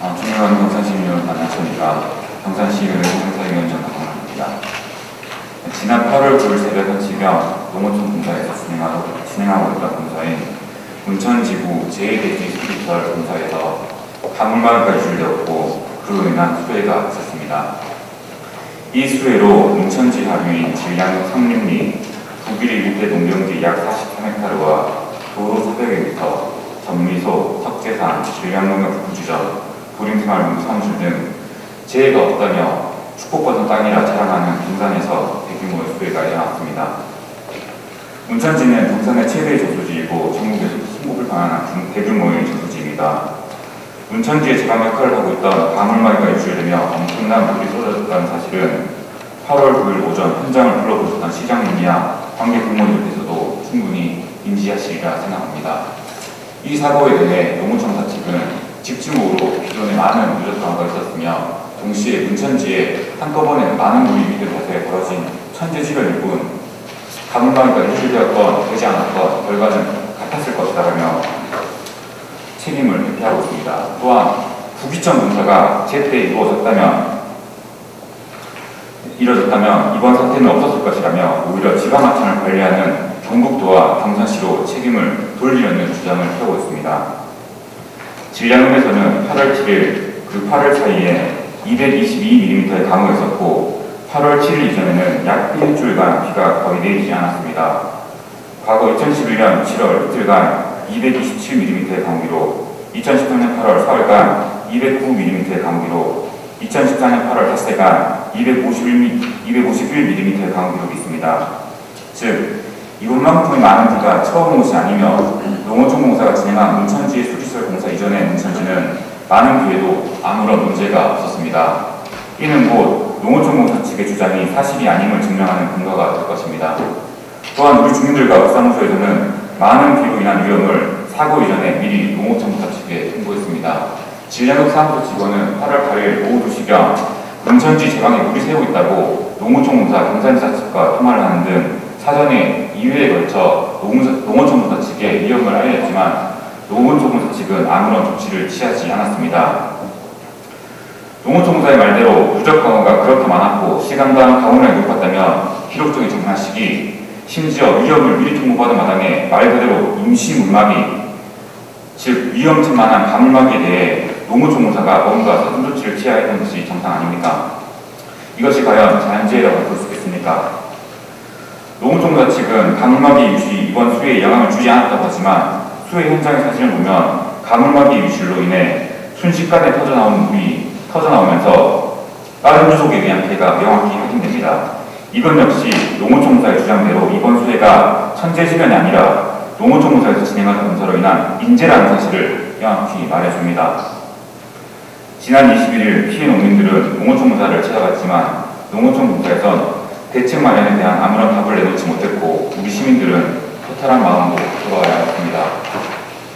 존경하는 경산시민여러분 안녕하십니까. 경산시의회 행사위원장 박광환입니다. 지난 8월 9일 새벽 현지경 농어촌 공사에서 진행하고 있던 공사인 문천지구 제2대지 수리시설 공사에서 가물망이가 유출되었고 그로 인한 수해가 있었습니다. 이 수해로 문천지 하류인 질량 성림리 북일이 일대 농경지 약 43헥타르와 도로 400m, 전미소, 석재산, 질량농협 부주점, 보림생활 사무실 등 재해가 없다며 축복받은 땅이라 자랑하는 경산에서 대규모의 수해가 일어났습니다. 문천지는 경산의 최대의 저수지이고 전국에서 승복을 방한한 대규모의 저수지입니다. 문천지의 제방 역할을 하고 있던 가물망이가 유출되며 엄청난 물이 쏟아졌다는 사실은 8월 9일 오전 현장을 둘러보셨던 시장님이야 관계 공무원들께서도 충분히 인지하시리라 생각합니다. 이 사고에 대해 농어촌사 측은 집중호우로 기존에 많은 누적강화가 있었으며 동시에 문천지에 한꺼번에 많은 물이 밀릴 탓에 벌어진 천재지변일 뿐 가물망이가 유출되었건 되지 않았건 결과는 같았을 것이다라며 책임을 회피하고 있습니다. 또한 부기점 공사가 제때 이루어졌다면 이번 사태는 없었을 것이라며 오히려 지방하천을 관리하는 경북도와 경산시로 책임을 돌리려는 주장을 펴고 있습니다. 질량읍에서는 8월 7일 그 8월 사이에 222mm의 강우가 있었고 8월 7일 이전에는 약 일주일간 비가 거의 내리지 않았습니다. 과거 2011년 7월 이틀간 227mm의 강우기로 2013년 8월 4일간 209mm의 강우기로 2014년 8월 닷새간 251mm의 강우 기록이 있습니다. 즉, 이번만큼의 많은 비가 처음 온 것이 아니며 농어촌 공사가 진행한 문천지의 수리시설 공사 이전의 문천지는 많은 비에도 아무런 문제가 없었습니다. 이는 곧 농어촌 공사 측의 주장이 사실이 아님을 증명하는 근거가 될 것입니다. 또한 우리 주민들과 국사무소에서는 많은 비로 인한 위험을 사고 이전에 미리 농어촌 공사 측에 통보했습니다. 질량읍 사무소 직원은 8월 8일 오후 2시경 문천지 제방에 물이 새고 있다고 농어촌 공사 경산지사 측과 통화를 하는 등 사전에 2회에 걸쳐 농어촌 공사 측에 위험을 알렸지만 농어촌 공사 측은 아무런 조치를 취하지 않았습니다. 농어촌 공사의 말대로 누적 강우가 그렇게 많았고 시간당 강우량이 높았다면 기록적인 장난식이 심지어 위험을 미리 통보받은 마당에 말 그대로 임시 물막이 즉 위험천만한 가물막이에 대해 농어촌 공사가 뭔가 사전 조치를 취해야 했던 것이 정상 아닙니까? 이것이 과연 자연재해라고 볼 수 있겠습니까? 농어촌 공사 측은 가물막이 유실이 이번 수해에 영향을 주지 않았다고 하지만 수해 현장의 사진을 보면 가물막이 유실로 인해 순식간에 터져나오면서 빠른 유속에 대한 피해가 명확히 확인됩니다. 이건 역시 농어촌 공사의 주장대로 이번 수해가 천재지변이 아니라 농어촌 공사에서 진행하는 공사로 인한 인재라는 사실을 명확히 말해줍니다. 지난 21일 피해 농민들은 농어촌 공사를 찾아갔지만 농어촌 공사에선 대책 마련에 대한 아무런 답을 내놓지 못했고 우리 시민들은 허탈한 마음으로 돌아와야 했습니다.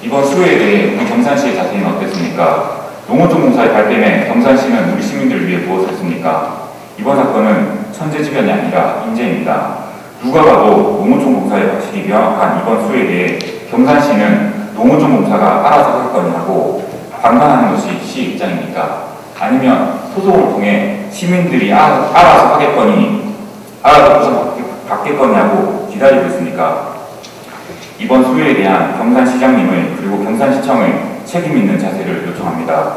이번 수해에 대해 우리 경산시의 자세는 어땠습니까? 농어촌 공사의 발뺌에 경산시는 우리 시민들을 위해 무엇을 했습니까? 이번 사건은 천재지변이 아니라 인재입니다. 누가 봐도 농어촌 공사의 확실히 명확한 이번 수해에 대해 경산시는 농어촌 공사가 알아서 할 거냐고 방관하는 것이 시 입장입니까? 아니면 소송을 통해 시민들이 알아서 하겠거니 알아서 구속받겠거냐고 기다리고 있습니까? 이번 수해에 대한 경산시장님의 그리고 경산시청의 책임 있는 자세를 요청합니다.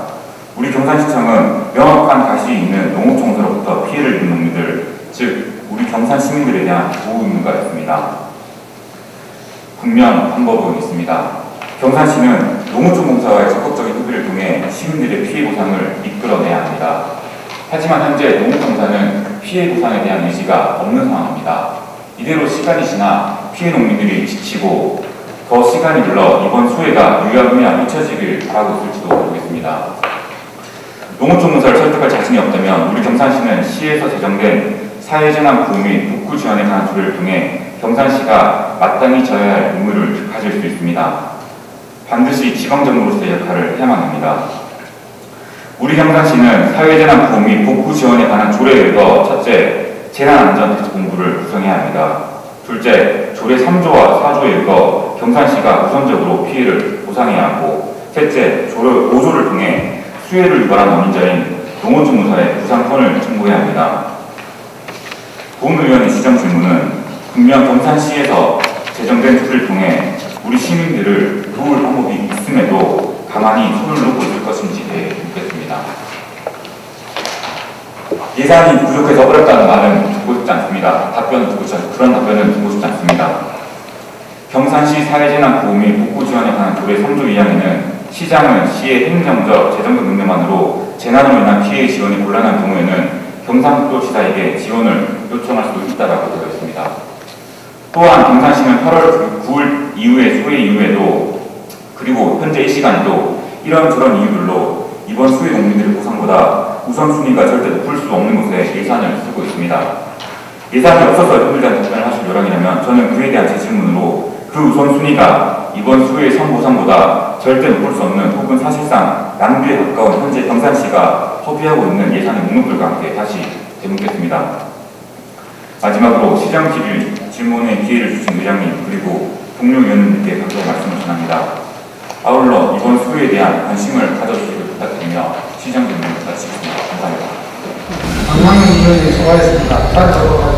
우리 경산시청은 명확한 가시 있는 농어촌 공사로부터 피해를 입은 농민들, 즉 우리 경산 시민들에 대한 보호 의무가 있습니다. 분명 방법은 있습니다. 경산시는 농어촌 공사와의 적극적인 협의를 통해 시민들의 피해 보상을 이끌어내야 합니다. 하지만 현재 농어촌 공사는 피해 보상에 대한 의지가 없는 상황입니다. 이대로 시간이 지나 피해 농민들이 지치고 더 시간이 흘러 이번 수해가 유야무야 잊혀지길 바라고 있을지도 모르겠습니다. 농어촌 공사를 설득할 자신이 없다면 우리 경산시는 시에서 제정된 사회재난구호 및 복구 지원에 관한 조례를 통해 경산시가 마땅히 져야 할 의무를 가질 수 있습니다. 반드시 지방정부로서의 역할을 해야만 합니다. 우리 경산시는 사회재난구호 및 복구 지원에 관한 조례에 의해서 첫째, 재난안전대책본부를 구성해야 합니다. 둘째, 조례 3조와 4조에 의거 경산시가 우선적으로 피해를 보상해야 하고 셋째, 조례 5조를 통해 수해를 유발한 원인자인 농어촌무사의 부상권을 청구해야 합니다. 고은 의원의 시정 질문은 분명 경산시에서 제정된 툴을 통해 우리 시민들을 도울 방법이 있음에도 가만히 손을 놓고 있을 것인지에 묻겠습니다. 예산이 부족해서 어렵다는 말은 듣고 싶지 않습니다. 그런 답변은 듣고 싶지 않습니다. 경산시 사회재난구호 및 복구 지원에 관한 조례 3조 2항에는 시장은 시의 행정적, 재정적 능력만으로 재난으로 인한 피해 지원이 곤란한 경우에는 경상북도지사에게 지원을 요청할 수도 있다고 되어 있습니다. 또한 경산시는 8월 9일 이후에 수해 이후에도 그리고 현재 이 시간에도 이런저런 이유들로 이번 수해 농민들의 보상보다 우선순위가 절대 높을 수 없는 곳에 예산을 쓰고 있습니다. 예산이 없어서 힘들다는 답변을 하실 요량이라면 저는 그에 대한 제 질문으로 그 우선순위가 이번 수해의 선보상보다 절대 높을 수 없는 혹은 사실상 낭비에 가까운 현재 경산시가 소비하고 있는 예산의 목록들과 함께 다시 되묻겠습니다. 마지막으로 시정 질문에 기회를 주신 의장님 그리고 동료 위원님께 감사의 말씀을 전합니다. 아울러 이번 수해에 대한 관심을 가져주시길 부탁드리며 시정 질문을 마치겠습니다. 감사합니다. 강남현 의원님 수고하셨습니다.